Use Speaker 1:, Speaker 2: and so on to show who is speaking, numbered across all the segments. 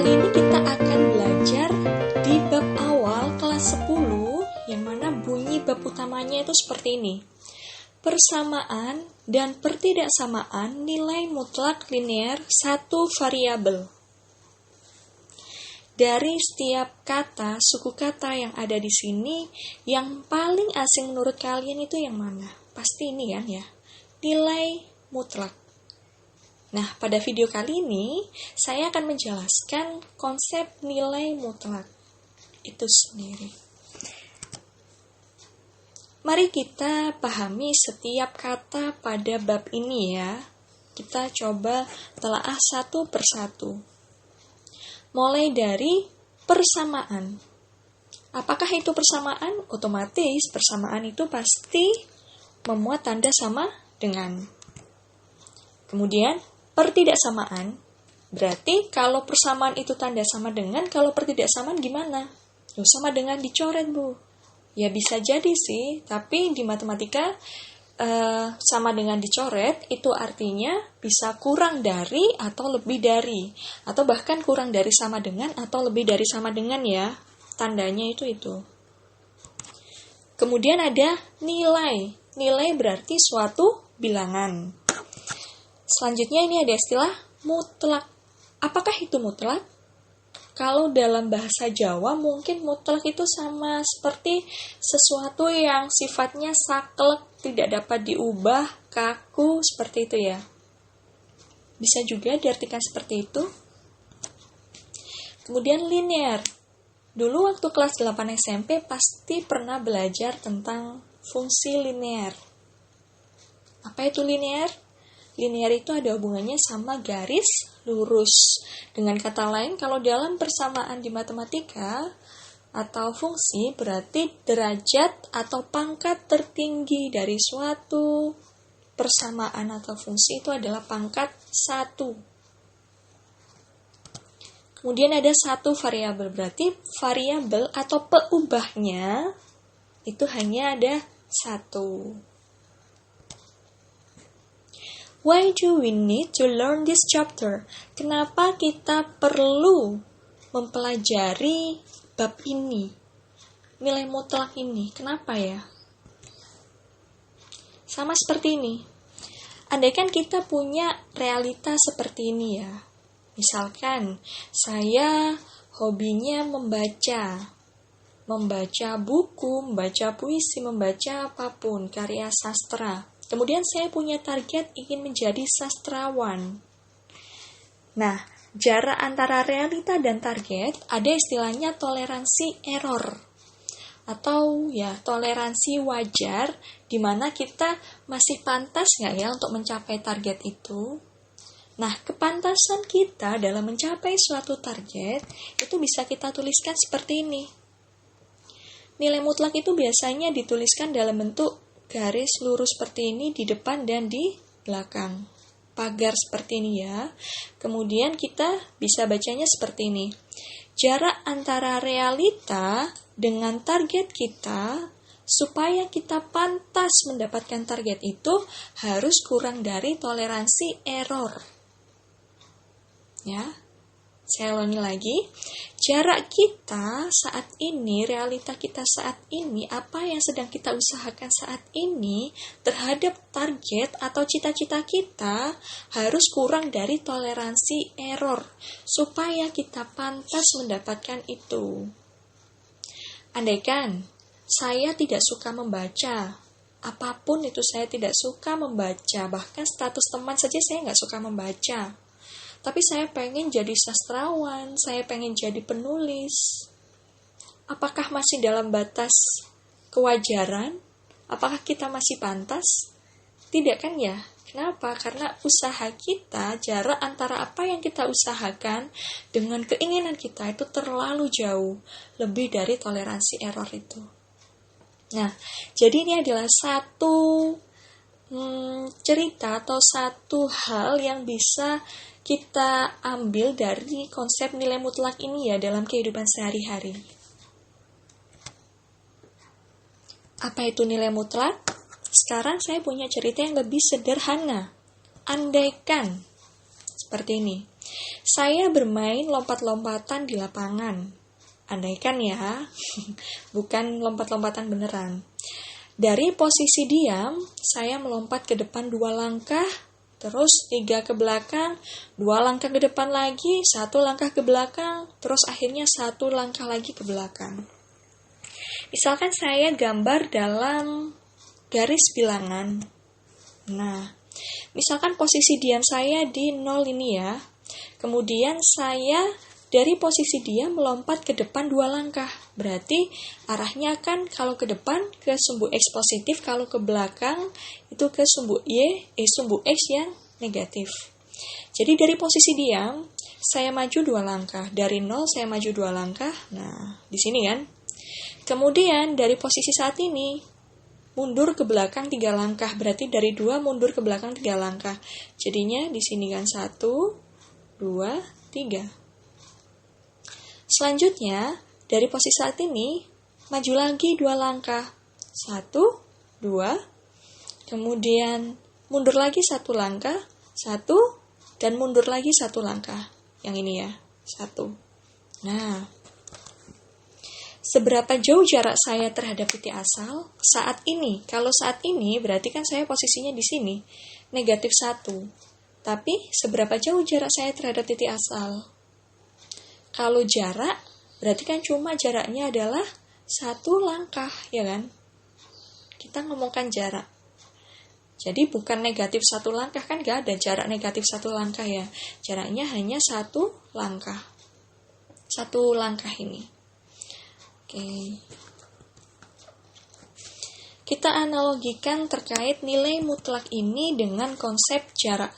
Speaker 1: Kali ini kita akan belajar di bab awal kelas 10, yang mana bunyi bab utamanya itu seperti ini. Persamaan dan pertidaksamaan nilai mutlak linear satu variabel. Dari setiap kata, suku kata yang ada di sini, yang paling asing menurut kalian itu yang mana? Pasti ini kan ya, nilai mutlak. Nah, pada video kali ini, saya akan menjelaskan konsep nilai mutlak itu sendiri. Mari kita pahami setiap kata pada bab ini ya. Kita coba telaah satu persatu. Mulai dari persamaan. Apakah itu persamaan? Otomatis persamaan itu pasti memuat tanda sama dengan. Kemudian, pertidaksamaan, berarti kalau persamaan itu tanda sama dengan, kalau pertidaksamaan gimana? Sama dengan dicoret, Bu. Ya bisa jadi sih, tapi di matematika sama dengan dicoret itu artinya bisa kurang dari atau lebih dari, atau bahkan kurang dari sama dengan atau lebih dari sama dengan ya, tandanya itu. Kemudian ada nilai. Nilai berarti suatu bilangan. Selanjutnya ini ada istilah mutlak. Apakah itu mutlak? Kalau dalam bahasa Jawa mungkin mutlak itu sama seperti sesuatu yang sifatnya saklek, tidak dapat diubah, kaku, seperti itu ya. Bisa juga diartikan seperti itu. Kemudian linear. Dulu waktu kelas 8 SMP pasti pernah belajar tentang fungsi linear. Apa itu linear? Linear itu ada hubungannya sama garis lurus. Dengan kata lain, kalau dalam persamaan di matematika atau fungsi, berarti derajat atau pangkat tertinggi dari suatu persamaan atau fungsi itu adalah pangkat 1. Kemudian ada satu variabel, berarti variabel atau peubahnya itu hanya ada satu. Why do we need to learn this chapter? Kenapa kita perlu mempelajari bab ini? Nilai mutlak ini, kenapa ya? Sama seperti ini. Andaikan kita punya realita seperti ini ya. Misalkan, saya hobinya membaca buku, membaca puisi, membaca apapun, karya sastra. Kemudian saya punya target ingin menjadi sastrawan. Nah, jarak antara realita dan target ada istilahnya toleransi error. Atau ya toleransi wajar, di mana kita masih pantas nggak ya untuk mencapai target itu. Nah, kepantasan kita dalam mencapai suatu target, itu bisa kita tuliskan seperti ini. Nilai mutlak itu biasanya dituliskan dalam bentuk garis lurus seperti ini di depan dan di belakang. Pagar seperti ini ya. Kemudian kita bisa bacanya seperti ini. Jarak antara realita dengan target kita, supaya kita pantas mendapatkan target itu, harus kurang dari toleransi error. Ya. Saya ulangi lagi, jarak kita saat ini, realita kita saat ini, apa yang sedang kita usahakan saat ini terhadap target atau cita-cita kita harus kurang dari toleransi error, supaya kita pantas mendapatkan itu. Andaikan saya tidak suka membaca, apapun itu saya tidak suka membaca, bahkan status teman saja saya nggak suka membaca. Tapi saya pengen jadi sastrawan, saya pengen jadi penulis. Apakah masih dalam batas kewajaran? Apakah kita masih pantas? Tidak kan ya? Kenapa? Karena usaha kita, jarak antara apa yang kita usahakan dengan keinginan kita itu terlalu jauh, lebih dari toleransi error itu. Nah, jadi ini adalah satu cerita atau satu hal yang bisa kita ambil dari konsep nilai mutlak ini ya dalam kehidupan sehari-hari. Apa itu nilai mutlak? Sekarang saya punya cerita yang lebih sederhana. Andaikan, seperti ini. Saya bermain lompat-lompatan di lapangan. Andaikan ya, bukan lompat-lompatan beneran. Dari posisi diam, saya melompat ke depan 2 langkah, terus 3 ke belakang, 2 langkah ke depan lagi, 1 langkah ke belakang, terus akhirnya 1 langkah lagi ke belakang. Misalkan saya gambar dalam garis bilangan. Nah, misalkan posisi diam saya di 0 ini ya. Kemudian saya dari posisi diam melompat ke depan 2 langkah. Berarti arahnya kan kalau ke depan ke sumbu X positif, kalau ke belakang itu ke sumbu sumbu X yang negatif. Jadi dari posisi diam, saya maju 2 langkah. Dari 0 saya maju 2 langkah. Nah, di sini kan. Kemudian dari posisi saat ini, mundur ke belakang 3 langkah. Berarti dari 2 mundur ke belakang 3 langkah. Jadinya di sini kan 1, 2, 3. Selanjutnya, dari posisi saat ini, maju lagi 2 langkah. 1, 2, kemudian mundur lagi 1 langkah, 1, dan mundur lagi 1 langkah. Yang ini ya, 1. Nah, seberapa jauh jarak saya terhadap titik asal? Saat ini, kalau saat ini berarti kan saya posisinya di sini, negatif 1. Tapi seberapa jauh jarak saya terhadap titik asal? Kalau jarak, berarti kan cuma jaraknya adalah 1 langkah, ya kan? Kita ngomongkan jarak. Jadi bukan negatif 1 langkah, kan gak ada jarak negatif 1 langkah ya. Jaraknya hanya 1 langkah. 1 langkah ini. Oke. Kita analogikan terkait nilai mutlak ini dengan konsep jarak.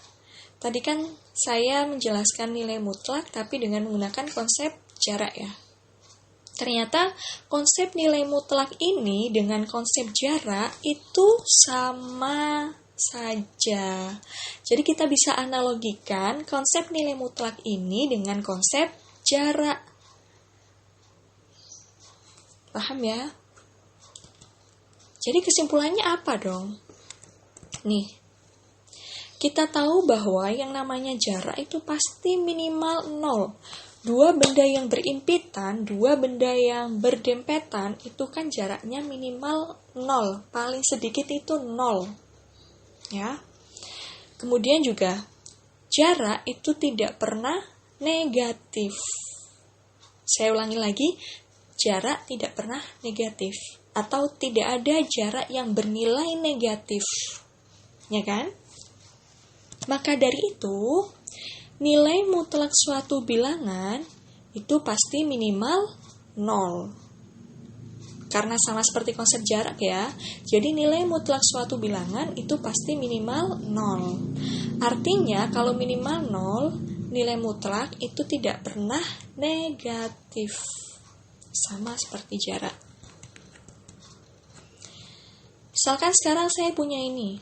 Speaker 1: Tadi kan saya menjelaskan nilai mutlak tapi dengan menggunakan konsep jarak ya. Ternyata konsep nilai mutlak ini dengan konsep jarak itu sama saja. Jadi kita bisa analogikan konsep nilai mutlak ini dengan konsep jarak. Paham ya? Jadi kesimpulannya apa dong? Nih, kita tahu bahwa yang namanya jarak itu pasti minimal 0. 2 benda yang berimpitan, 2 benda yang berdempetan, itu kan jaraknya minimal 0. Paling sedikit itu 0. Ya. Kemudian juga, jarak itu tidak pernah negatif. Saya ulangi lagi, jarak tidak pernah negatif. Atau tidak ada jarak yang bernilai negatif. Ya kan? Maka dari itu, nilai mutlak suatu bilangan itu pasti minimal 0. Karena sama seperti konsep jarak ya, jadi nilai mutlak suatu bilangan itu pasti minimal 0. Artinya kalau minimal 0, nilai mutlak itu tidak pernah negatif. Sama seperti jarak. Misalkan sekarang saya punya ini,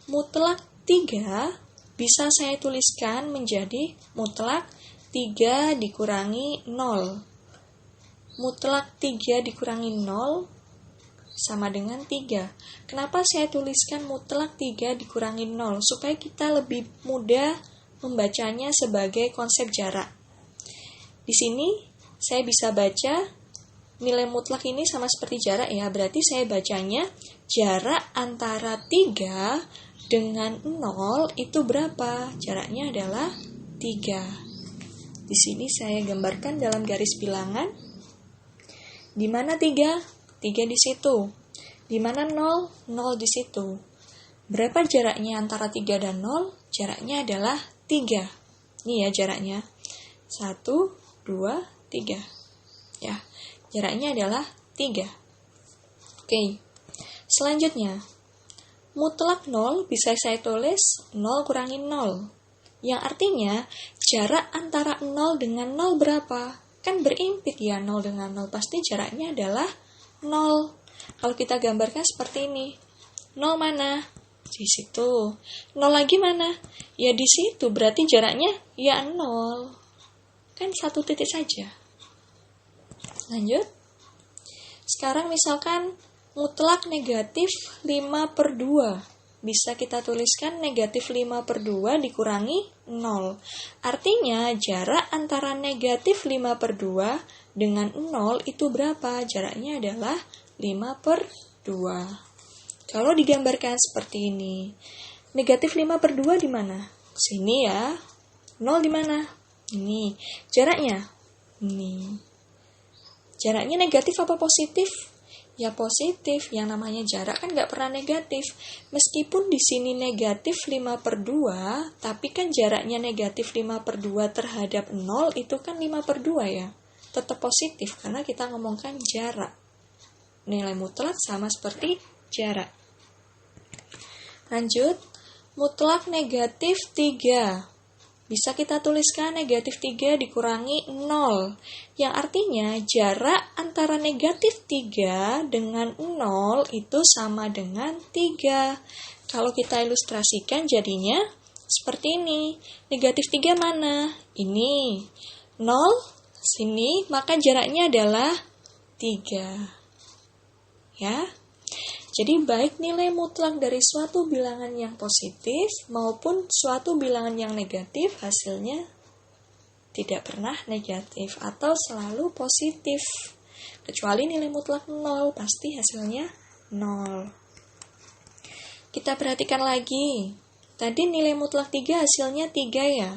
Speaker 1: mutlak 3 bisa saya tuliskan menjadi mutlak 3 dikurangi 0. Mutlak 3 dikurangi 0 sama dengan 3. Kenapa saya tuliskan mutlak 3 dikurangi 0? Supaya kita lebih mudah membacanya sebagai konsep jarak. Di sini saya bisa baca nilai mutlak ini sama seperti jarak ya. Berarti saya bacanya jarak antara 3 dengan 0 itu berapa? Jaraknya adalah 3. Di sini saya gambarkan dalam garis bilangan. Di mana 3? 3 di situ. Di mana 0? 0 di situ. Berapa jaraknya antara 3 dan 0? Jaraknya adalah 3. Ini ya jaraknya. 1, 2, 3. Ya, jaraknya adalah 3. Oke. Selanjutnya, mutlak 0 bisa saya tulis 0 kurangi 0. Yang artinya jarak antara 0 dengan 0 berapa? Kan berimpit ya 0 dengan 0. Pasti jaraknya adalah 0. Kalau kita gambarkan seperti ini. 0 mana? Di situ. 0 lagi mana? Ya di situ. Berarti jaraknya ya 0. Kan 1 titik saja. Lanjut. Sekarang misalkan mutlak negatif 5/2 bisa kita tuliskan negatif 5/2 dikurangi 0. Artinya jarak antara negatif 5/2 dengan 0 itu berapa? Jaraknya adalah 5/2. Kalau digambarkan seperti ini, negatif 5/2 di mana? Sini ya. 0 di mana? Ini. Jaraknya? Ini. Jaraknya negatif apa positif? Ya positif, yang namanya jarak kan nggak pernah negatif. Meskipun di sini negatif 5/2, tapi kan jaraknya negatif 5/2 terhadap 0 itu kan 5/2 ya. Tetap positif karena kita ngomongkan jarak. Nilai mutlak sama seperti jarak. Lanjut, mutlak negatif 3. Bisa kita tuliskan negatif 3 dikurangi 0, yang artinya jarak antara negatif 3 dengan 0 itu sama dengan 3. Kalau kita ilustrasikan jadinya seperti ini. Negatif 3 mana? Ini. 0, sini, maka jaraknya adalah 3. Ya. Jadi baik nilai mutlak dari suatu bilangan yang positif maupun suatu bilangan yang negatif hasilnya tidak pernah negatif atau selalu positif. Kecuali nilai mutlak 0, pasti hasilnya 0. Kita perhatikan lagi. Tadi nilai mutlak 3 hasilnya 3 ya.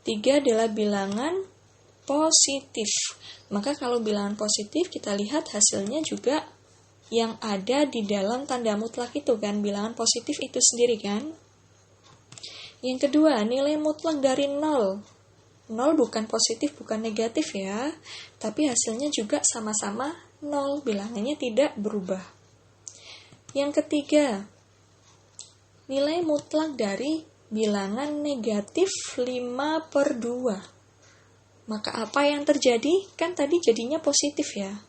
Speaker 1: 3 adalah bilangan positif. Maka kalau bilangan positif kita lihat hasilnya juga yang ada di dalam tanda mutlak itu kan, bilangan positif itu sendiri kan. Yang kedua, nilai mutlak dari 0. 0 bukan positif, bukan negatif ya, tapi hasilnya juga sama-sama 0, bilangannya tidak berubah. Yang ketiga, nilai mutlak dari bilangan negatif 5/2. Maka apa yang terjadi? Kan tadi jadinya positif ya.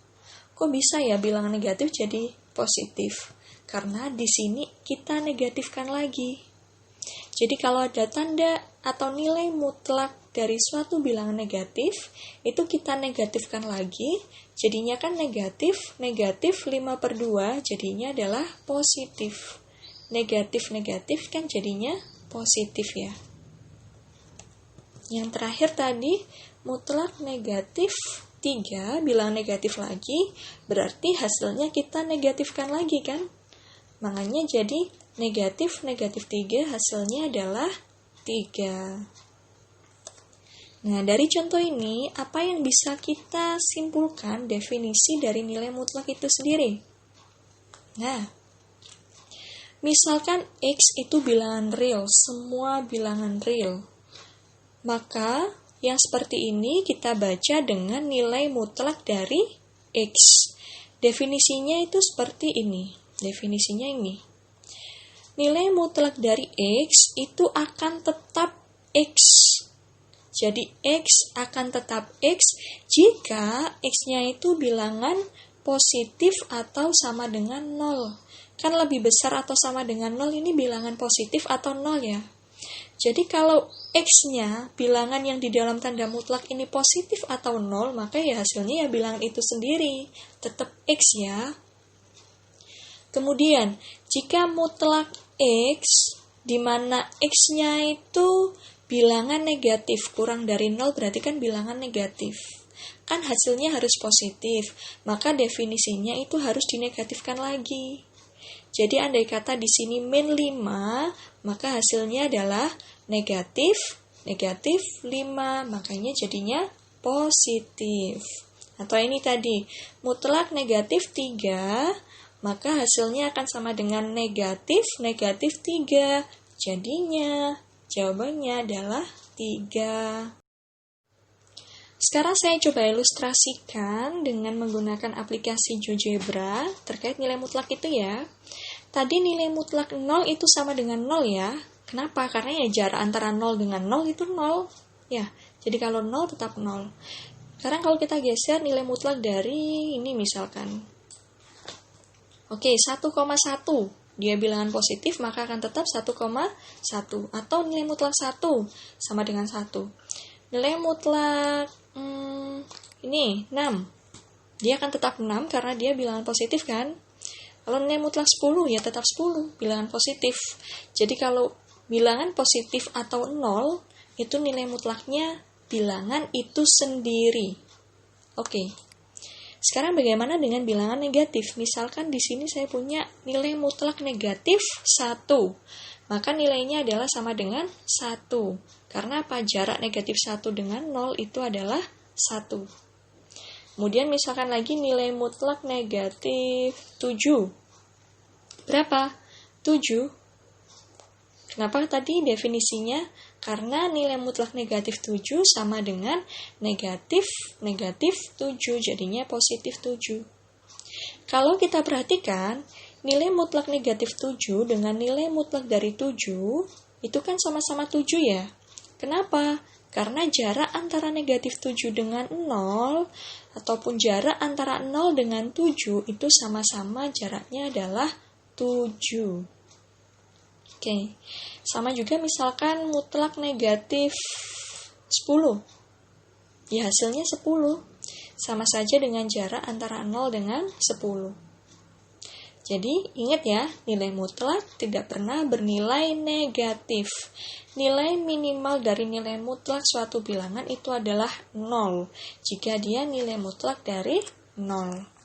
Speaker 1: Kok bisa ya bilangan negatif jadi positif? Karena di sini kita negatifkan lagi. Jadi kalau ada tanda atau nilai mutlak dari suatu bilangan negatif, itu kita negatifkan lagi, jadinya kan negatif 5/2 jadinya adalah positif. Negatif kan jadinya positif ya. Yang terakhir tadi, mutlak negatif 3, bilangan negatif lagi, berarti hasilnya kita negatifkan lagi kan? Makanya jadi negatif 3 hasilnya adalah 3. Nah, dari contoh ini, apa yang bisa kita simpulkan definisi dari nilai mutlak itu sendiri? Nah, misalkan X itu bilangan real, semua bilangan real. Maka yang seperti ini kita baca dengan nilai mutlak dari X. Definisinya itu seperti ini. Definisinya ini. Nilai mutlak dari X itu akan tetap X. Jadi X akan tetap X jika X-nya itu bilangan positif atau sama dengan 0. Kan lebih besar atau sama dengan 0 ini bilangan positif atau 0 ya. Jadi kalau X-nya, bilangan yang di dalam tanda mutlak ini positif atau 0, maka ya hasilnya ya bilangan itu sendiri, tetap X ya. Kemudian, jika mutlak X, di mana X-nya itu bilangan negatif, kurang dari 0 berarti kan bilangan negatif. Kan hasilnya harus positif, maka definisinya itu harus dinegatifkan lagi. Jadi andai kata di sini min 5, maka hasilnya adalah negatif 5, makanya jadinya positif. Atau ini tadi, mutlak negatif 3, maka hasilnya akan sama dengan negatif 3. Jadinya jawabannya adalah 3. Sekarang saya coba ilustrasikan dengan menggunakan aplikasi GeoGebra terkait nilai mutlak itu ya. Tadi nilai mutlak 0 itu sama dengan 0 ya. Kenapa? Karena ya jarak antara 0 dengan 0 itu 0. Ya, jadi kalau 0 tetap 0. Sekarang kalau kita geser nilai mutlak dari ini misalkan. Oke, 1,1. Dia bilangan positif maka akan tetap 1,1. Atau nilai mutlak 1 sama dengan 1. Nilai mutlak ini 6. Dia akan tetap 6 karena dia bilangan positif kan? Kalau nilai mutlak 10 ya tetap 10, bilangan positif. Jadi kalau bilangan positif atau 0, itu nilai mutlaknya bilangan itu sendiri. Oke. Sekarang bagaimana dengan bilangan negatif? Misalkan di sini saya punya nilai mutlak negatif 1. Maka nilainya adalah sama dengan 1. Karena apa? Jarak negatif 1 dengan 0 itu adalah 1. Kemudian misalkan lagi nilai mutlak negatif 7. Berapa? 7. Kenapa tadi definisinya? Karena nilai mutlak negatif 7 sama dengan negatif 7, jadinya positif 7. Kalau kita perhatikan, nilai mutlak negatif 7 dengan nilai mutlak dari 7, itu kan sama-sama 7 ya. Kenapa? Karena jarak antara negatif 7 dengan 0, ataupun jarak antara 0 dengan 7, itu sama-sama jaraknya adalah 7. Oke, sama juga misalkan mutlak negatif 10. Ya hasilnya 10. Sama saja dengan jarak antara 0 dengan 10. Jadi ingat ya, nilai mutlak tidak pernah bernilai negatif. Nilai minimal dari nilai mutlak suatu bilangan itu adalah 0. Jika dia nilai mutlak dari 0.